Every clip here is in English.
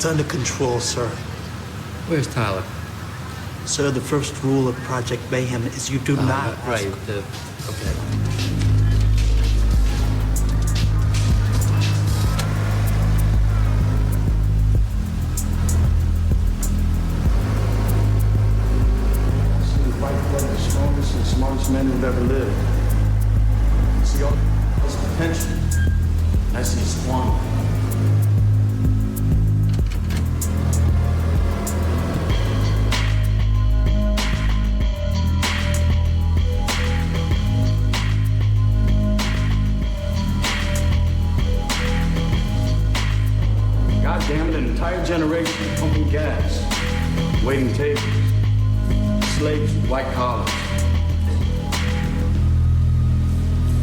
It's under control, sir. Where's Tyler? Sir, the first rule of Project Mayhem is you do not... Right, okay. The strongest and smartest men who've ever lived. I see all his potential. I see squander. God damn it, an entire generation pumping gas, waiting tables. Slaves with white collars.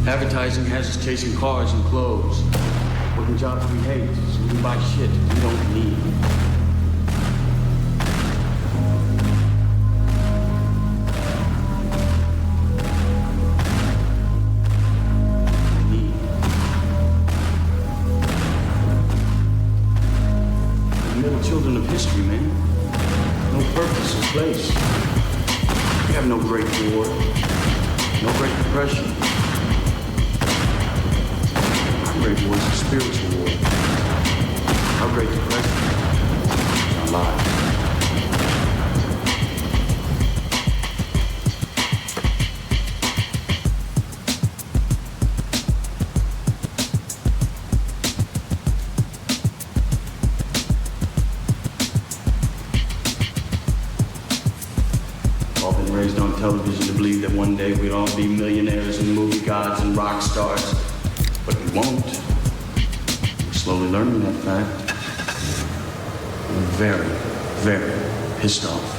Advertising has us chasing cars and clothes, working jobs we hate, so we can buy shit we don't need. We're the middle children of history, man. No purpose or place. We have no great war, no great depression. Our great war is a spiritual war. Our great depression is our lives. Raised on television to believe that one day we'd all be millionaires and movie gods and rock stars. But we won't. We're slowly learning that fact. We're very, very pissed off.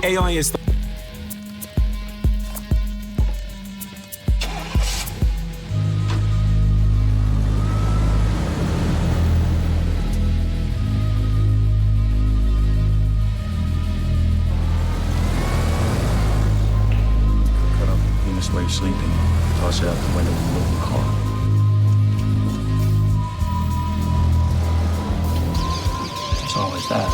AI is the cut up Venus while you're sleeping, toss it out the window of the moving car. It's always that.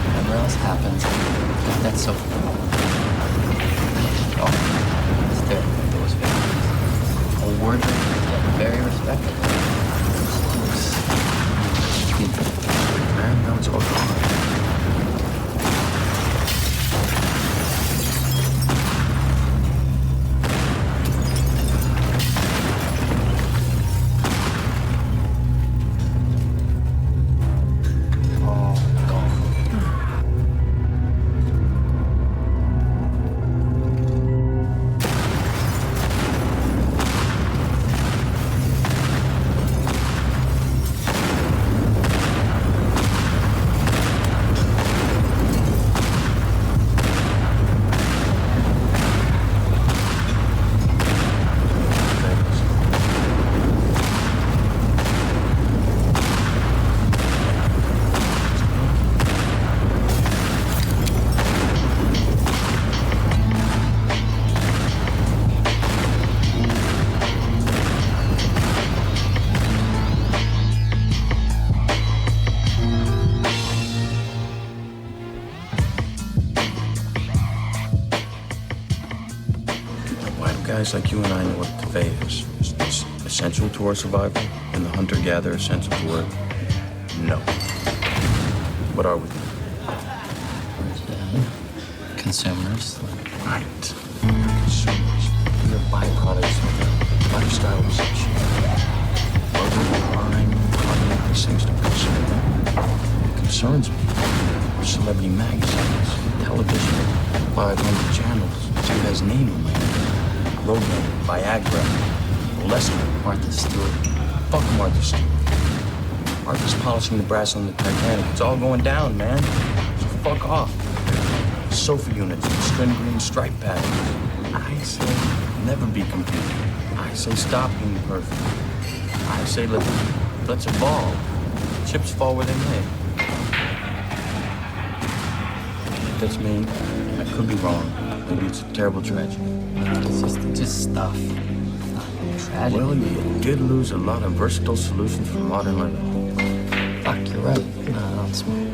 Whatever else happens, that's so. Oh, it's there. Those victims. A word very respectable. Man, now it's all gone. Guys like you and I know what a cafe is. It's essential to our survival, and the hunter-gatherer essential to it. No. What are we? Consumers. Right. Consumers. We're byproducts of the lifestyle of such. Crime, these things don't concern me. It concerns me. Celebrity magazines, television, 500 channels. Some guy's name on my head. Rogan, Viagra, Lester, Martha Stewart. fuck Martha Stewart. Martha's polishing the brass on the Titanic. It's all going down, man. So fuck off. Sofa units and string green stripe patterns. I say never be complete. I say stop being perfect. I say let's evolve. Chips fall where they may. That's me. I could be wrong. Maybe it's a terrible tragedy. It's just stuff. Not tragedy. Well, you did lose a lot of versatile solutions for modern living. Fuck, you're right. No, I don't smoke.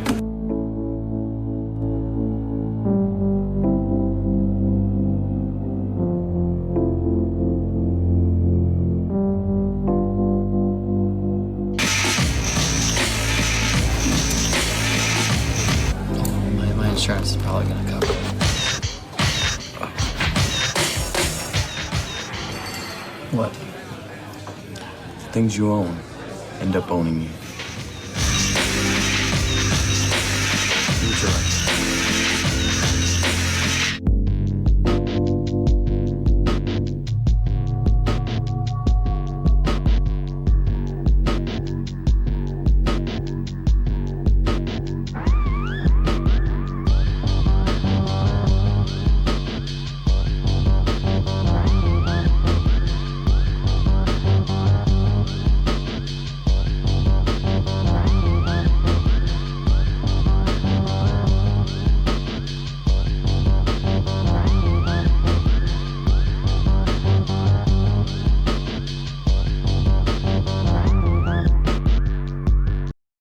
My insurance is probably gonna cover it. What? Things you own end up owning you. Future.